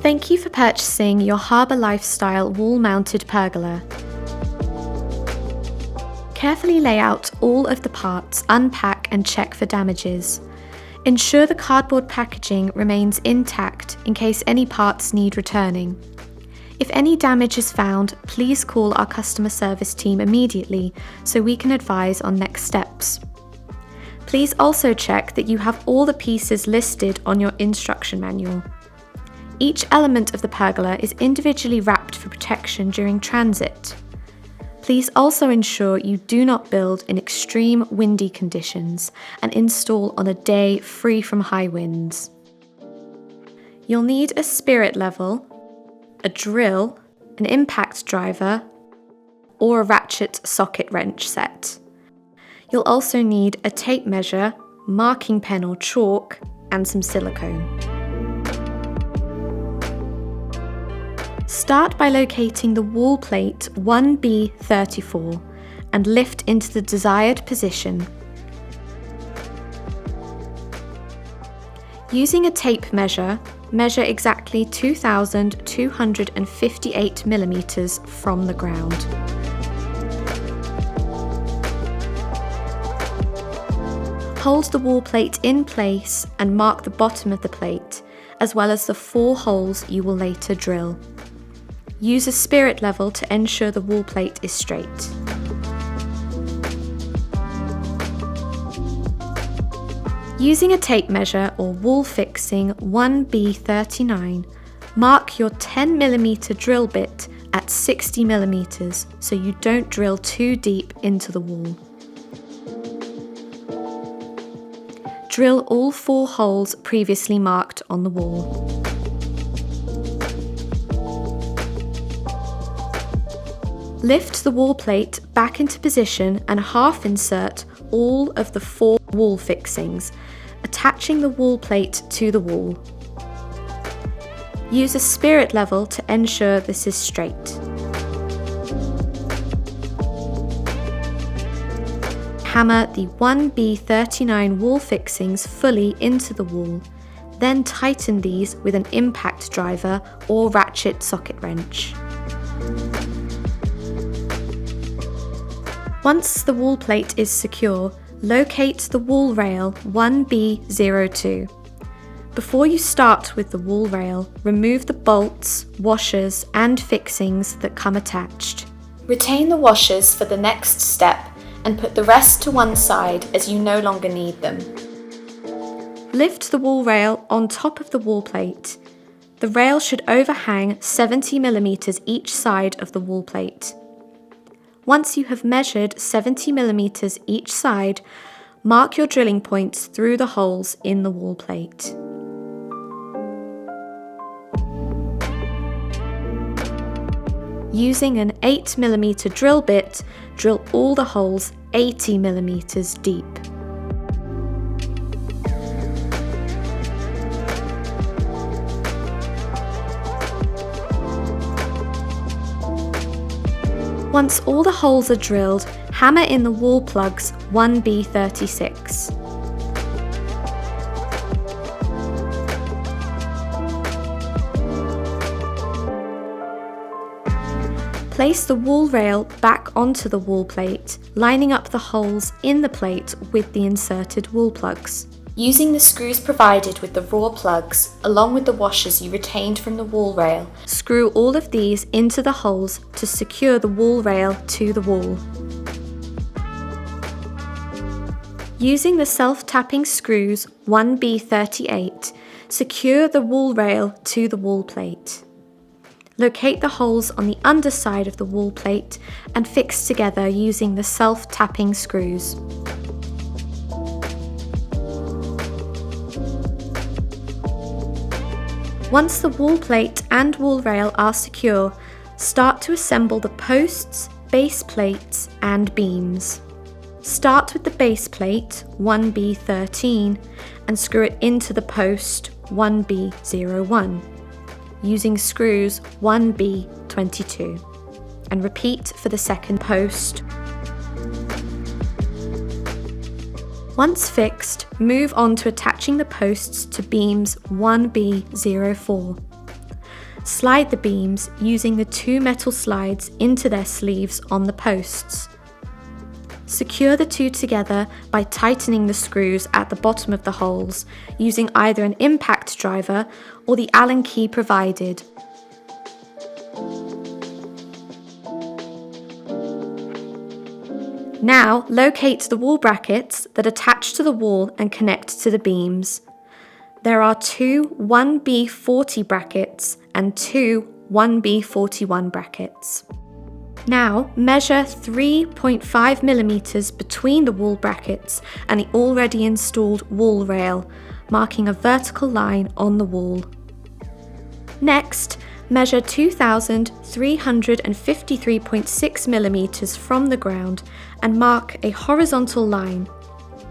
Thank you for purchasing your Harbour Lifestyle wall-mounted pergola. Carefully lay out all of the parts, unpack and check for damages. Ensure the cardboard packaging remains intact in case any parts need returning. If any damage is found, please call our customer service team immediately so we can advise on next steps. Please also check that you have all the pieces listed on your instruction manual. Each element of the pergola is individually wrapped for protection during transit. Please also ensure you do not build in extreme windy conditions and install on a day free from high winds. You'll need a spirit level, a drill, an impact driver, or a ratchet socket wrench set. You'll also need a tape measure, marking pen or chalk, and some silicone. Start by locating the wall plate 1B34 and lift into the desired position. Using a tape measure, measure exactly 2,258 millimeters from the ground. Hold the wall plate in place and mark the bottom of the plate, as well as the 4 holes you will later drill. Use a spirit level to ensure the wall plate is straight. Using a tape measure or wall fixing 1B39, mark your 10mm drill bit at 60mm so you don't drill too deep into the wall. Drill all 4 holes previously marked on the wall. Lift the wall plate back into position and half insert all of the 4 wall fixings, attaching the wall plate to the wall. Use a spirit level to ensure this is straight. Hammer the 1B39 wall fixings fully into the wall, then tighten these with an impact driver or ratchet socket wrench. Once the wall plate is secure, locate the wall rail 1B02. Before you start with the wall rail, remove the bolts, washers and fixings that come attached. Retain the washers for the next step and put the rest to one side as you no longer need them. Lift the wall rail on top of the wall plate. The rail should overhang 70mm each side of the wall plate. Once you have measured 70mm each side, mark your drilling points through the holes in the wall plate. Using an 8mm drill bit, drill all the holes 80mm deep. Once all the holes are drilled, hammer in the wall plugs 1B36. Place the wall rail back onto the wall plate, lining up the holes in the plate with the inserted wall plugs. Using the screws provided with the raw plugs, along with the washers you retained from the wall rail, screw all of these into the holes to secure the wall rail to the wall. Using the self-tapping screws 1B38, secure the wall rail to the wall plate. Locate the holes on the underside of the wall plate and fix together using the self-tapping screws. Once the wall plate and wall rail are secure, start to assemble the posts, base plates and beams. Start with the base plate 1B13 and screw it into the post 1B01 using screws 1B22, and repeat for the second post. Once fixed, move on to attaching the posts to beams 1B04. Slide the beams using the 2 metal slides into their sleeves on the posts. Secure the 2 together by tightening the screws at the bottom of the holes using either an impact driver or the Allen key provided. Now locate the wall brackets that attach to the wall and connect to the beams. There are 2 1B40 brackets and 2 1B41 brackets. Now measure 3.5 millimeters between the wall brackets and the already installed wall rail, marking a vertical line on the wall. Next, measure 2,353.6 millimeters from the ground and mark a horizontal line.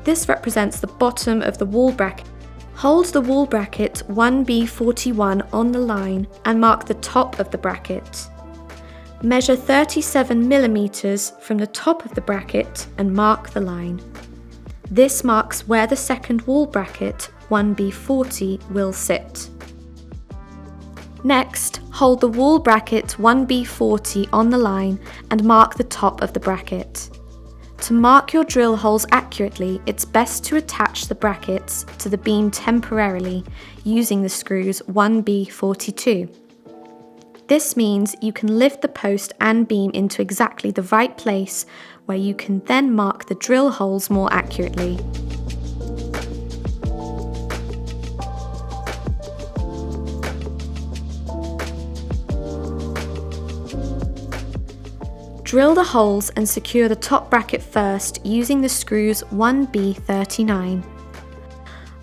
This represents the bottom of the wall bracket. Hold the wall bracket 1B41 on the line and mark the top of the bracket. Measure 37 millimeters from the top of the bracket and mark the line. This marks where the second wall bracket 1B40 will sit. Next, hold the wall bracket 1B40 on the line and mark the top of the bracket. To mark your drill holes accurately, it's best to attach the brackets to the beam temporarily using the screws 1B42. This means you can lift the post and beam into exactly the right place where you can then mark the drill holes more accurately. Drill the holes and secure the top bracket first using the screws 1B39.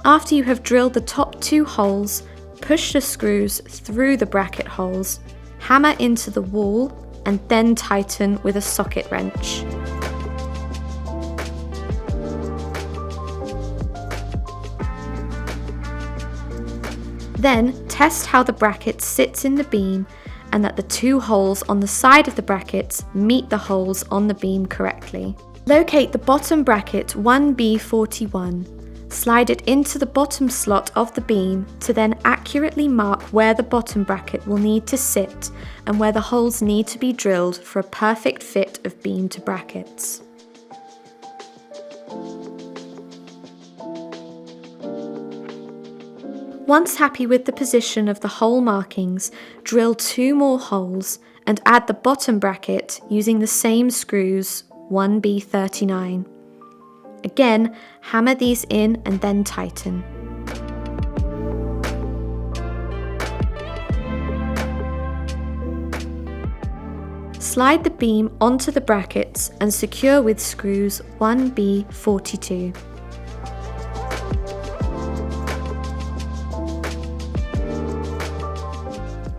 After you have drilled the top 2 holes, push the screws through the bracket holes, hammer into the wall, and then tighten with a socket wrench. Then test how the bracket sits in the beam and that the 2 holes on the side of the brackets meet the holes on the beam correctly. Locate the bottom bracket 1B41. Slide it into the bottom slot of the beam to then accurately mark where the bottom bracket will need to sit and where the holes need to be drilled for a perfect fit of beam to brackets. Once happy with the position of the hole markings, drill 2 more holes and add the bottom bracket using the same screws 1B39. Again, hammer these in and then tighten. Slide the beam onto the brackets and secure with screws 1B42.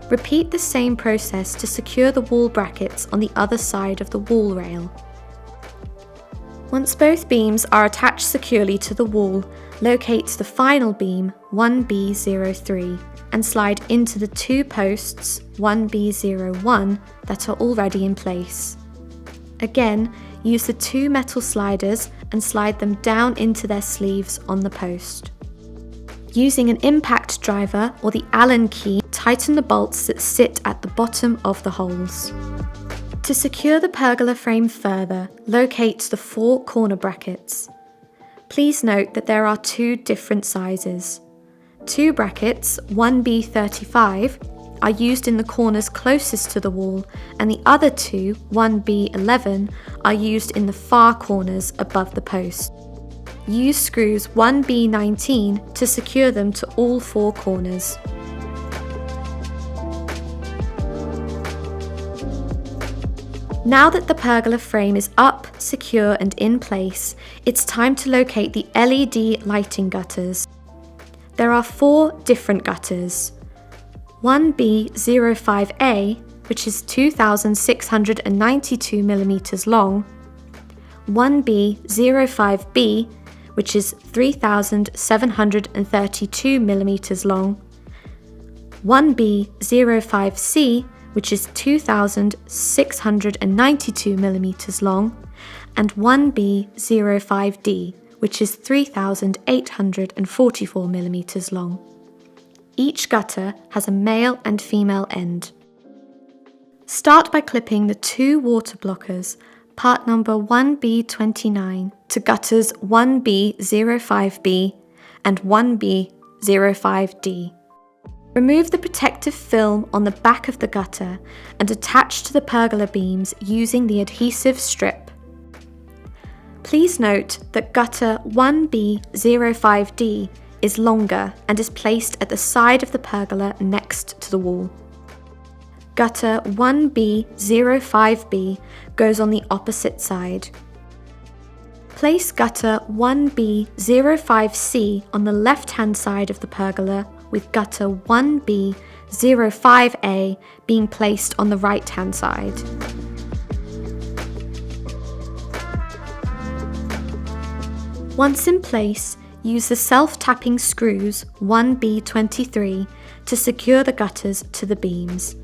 Repeat the same process to secure the wall brackets on the other side of the wall rail. Once both beams are attached securely to the wall, locate the final beam 1B03 and slide into the 2 posts 1B01 that are already in place. Again, use the 2 metal sliders and slide them down into their sleeves on the post. Using an impact driver or the Allen key, tighten the bolts that sit at the bottom of the holes. To secure the pergola frame further, locate the 4 corner brackets. Please note that there are 2 different sizes. 2 brackets, 1B35, are used in the corners closest to the wall, and the other 2, 1B11, are used in the far corners above the post. Use screws 1B19 to secure them to all 4 corners. Now that the pergola frame is up, secure and in place, it's time to locate the LED lighting gutters. There are 4 different gutters. 1B05A, which is 2,692 millimeters long, 1B05B, which is 3,732 millimeters long, 1B05C, which is 2,692 millimeters long, and 1B05D, which is 3,844 millimeters long. Each gutter has a male and female end. Start by clipping the two water blockers, part number 1B29, to gutters 1B05B and 1B05D. Remove the protective film on the back of the gutter and attach to the pergola beams using the adhesive strip. Please note that gutter 1B05D is longer and is placed at the side of the pergola next to the wall. Gutter 1B05B goes on the opposite side. Place gutter 1B05C on the left-hand side of the pergola, with gutter 1B05A being placed on the right-hand side. Once in place, use the self-tapping screws 1B23 to secure the gutters to the beams.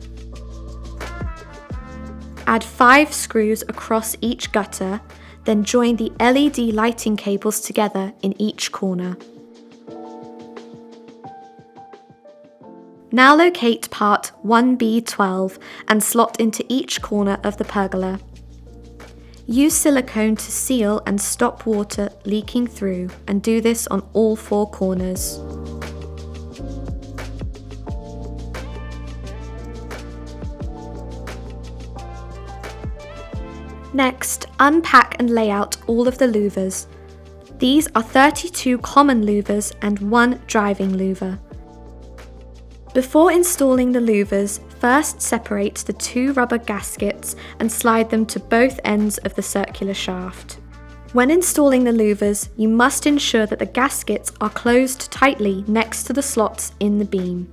Add 5 screws across each gutter, then join the LED lighting cables together in each corner. Now locate part 1B12 and slot into each corner of the pergola. Use silicone to seal and stop water leaking through, and do this on all 4 corners. Next, unpack and lay out all of the louvers. These are 32 common louvers and 1 driving louver. Before installing the louvers, first separate the 2 rubber gaskets and slide them to both ends of the circular shaft. When installing the louvers, you must ensure that the gaskets are closed tightly next to the slots in the beam.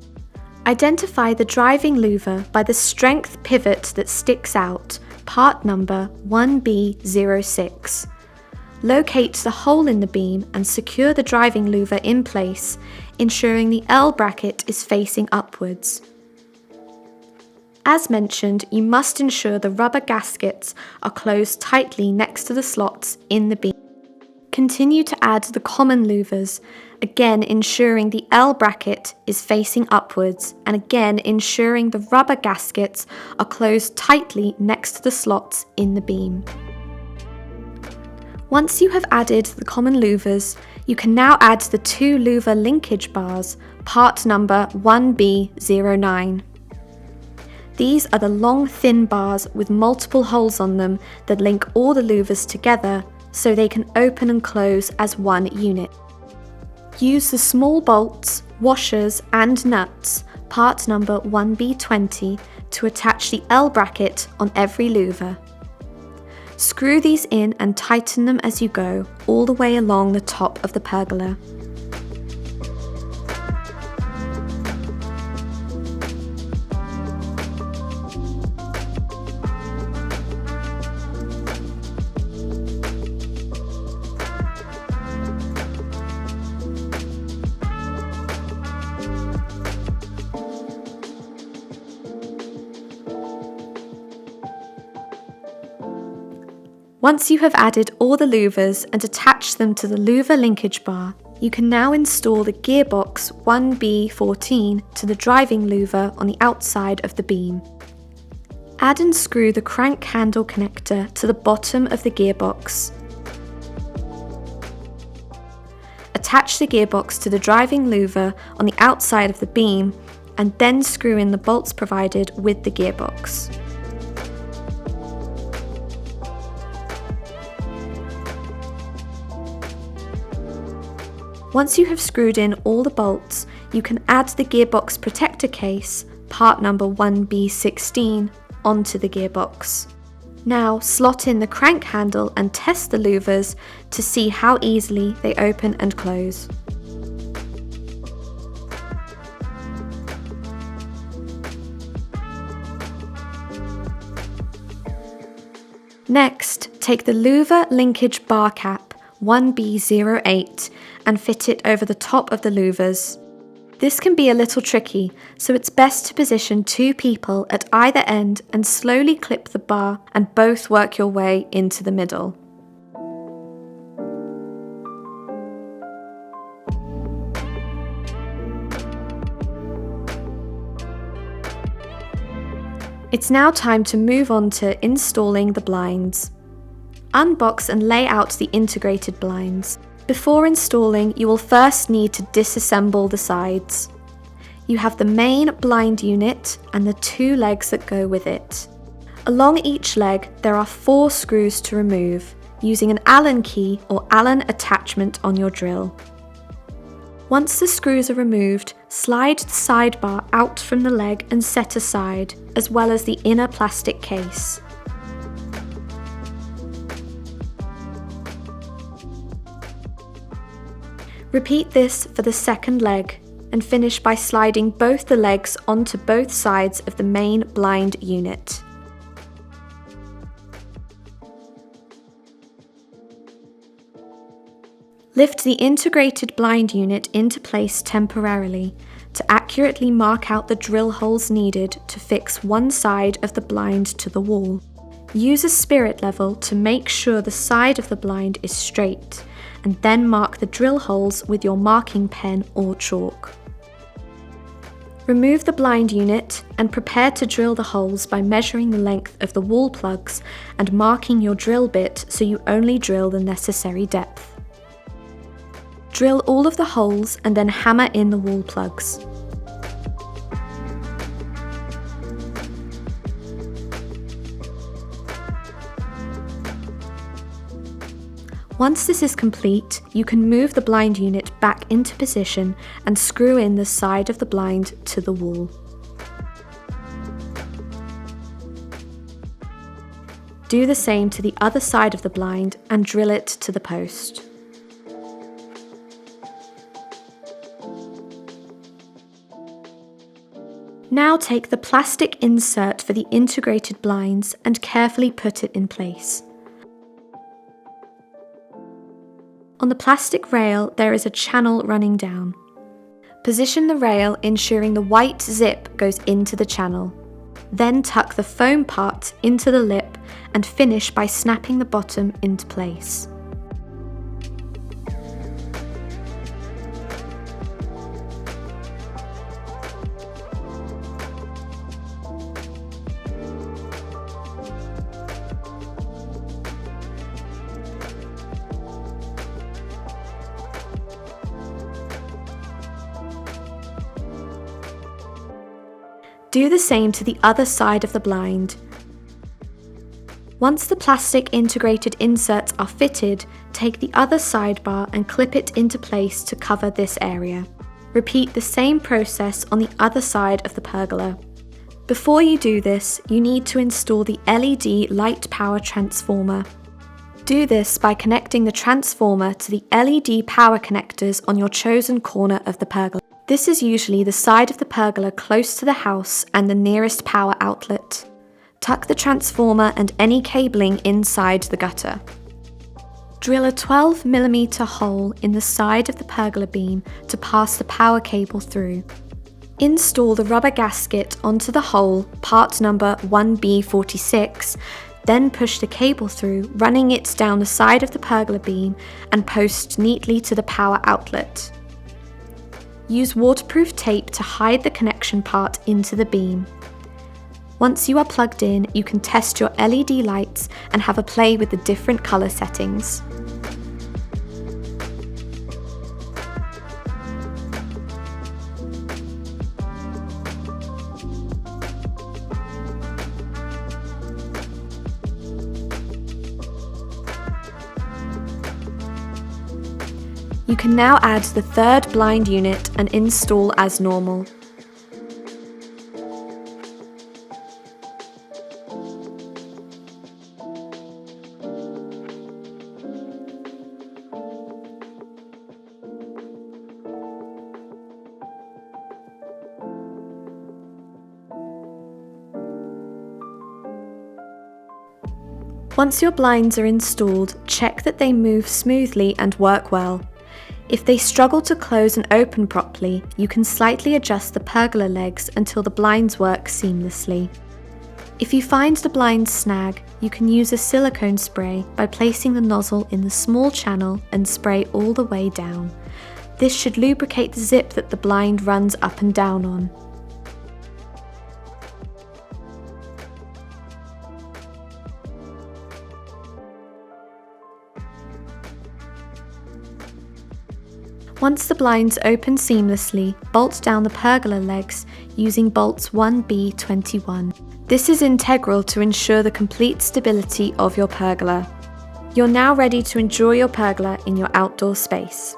Identify the driving louver by the strength pivot that sticks out, part number 1B06. Locate the hole in the beam and secure the driving louver in place, ensuring the L bracket is facing upwards. As mentioned, you must ensure the rubber gaskets are closed tightly next to the slots in the beam. Continue to add the common louvers, again ensuring the L bracket is facing upwards, and again ensuring the rubber gaskets are closed tightly next to the slots in the beam. Once you have added the common louvers, you can now add the 2 louver linkage bars, part number 1B09. These are the long thin bars with multiple holes on them that link all the louvers together so they can open and close as one unit. Use the small bolts, washers and nuts, part number 1B20, to attach the L bracket on every louver. Screw these in and tighten them as you go, all the way along the top of the pergola. Once you have added all the louvers and attached them to the louver linkage bar, you can now install the gearbox 1B14 to the driving louver on the outside of the beam. Add and screw the crank handle connector to the bottom of the gearbox. Attach the gearbox to the driving louver on the outside of the beam, and then screw in the bolts provided with the gearbox. Once you have screwed in all the bolts, you can add the gearbox protector case, part number 1B16, onto the gearbox. Now slot in the crank handle and test the louvers to see how easily they open and close. Next, take the louver linkage bar cap 1B08 and fit it over the top of the louvers. This can be a little tricky, so it's best to position 2 people at either end and slowly clip the bar and both work your way into the middle. It's now time to move on to installing the blinds. Unbox and lay out the integrated blinds. Before installing, you will first need to disassemble the sides. You have the main blind unit and the 2 legs that go with it. Along each leg, there are 4 screws to remove, using an Allen key or Allen attachment on your drill. Once the screws are removed, slide the sidebar out from the leg and set aside, as well as the inner plastic case. Repeat this for the second leg and finish by sliding both the legs onto both sides of the main blind unit. Lift the integrated blind unit into place temporarily to accurately mark out the drill holes needed to fix one side of the blind to the wall. Use a spirit level to make sure the side of the blind is straight, and then mark the drill holes with your marking pen or chalk. Remove the blind unit and prepare to drill the holes by measuring the length of the wall plugs and marking your drill bit so you only drill the necessary depth. Drill all of the holes and then hammer in the wall plugs. Once this is complete, you can move the blind unit back into position and screw in the side of the blind to the wall. Do the same to the other side of the blind and drill it to the post. Now take the plastic insert for the integrated blinds and carefully put it in place. On the plastic rail, there is a channel running down. Position the rail, ensuring the white zip goes into the channel. Then tuck the foam part into the lip and finish by snapping the bottom into place. Do the same to the other side of the blind. Once the plastic integrated inserts are fitted, take the other sidebar and clip it into place to cover this area. Repeat the same process on the other side of the pergola. Before you do this, you need to install the LED light power transformer. Do this by connecting the transformer to the LED power connectors on your chosen corner of the pergola. This is usually the side of the pergola close to the house and the nearest power outlet. Tuck the transformer and any cabling inside the gutter. Drill a 12mm hole in the side of the pergola beam to pass the power cable through. Install the rubber gasket onto the hole, part number 1B46, then push the cable through, running it down the side of the pergola beam and post neatly to the power outlet. Use waterproof tape to hide the connection part into the beam. Once you are plugged in, you can test your LED lights and have a play with the different colour settings. You can now add the third blind unit and install as normal. Once your blinds are installed, check that they move smoothly and work well. If they struggle to close and open properly, you can slightly adjust the pergola legs until the blinds work seamlessly. If you find the blinds snag, you can use a silicone spray by placing the nozzle in the small channel and spray all the way down. This should lubricate the zip that the blind runs up and down on. Once the blinds open seamlessly, bolt down the pergola legs using bolts 1B21. This is integral to ensure the complete stability of your pergola. You're now ready to enjoy your pergola in your outdoor space.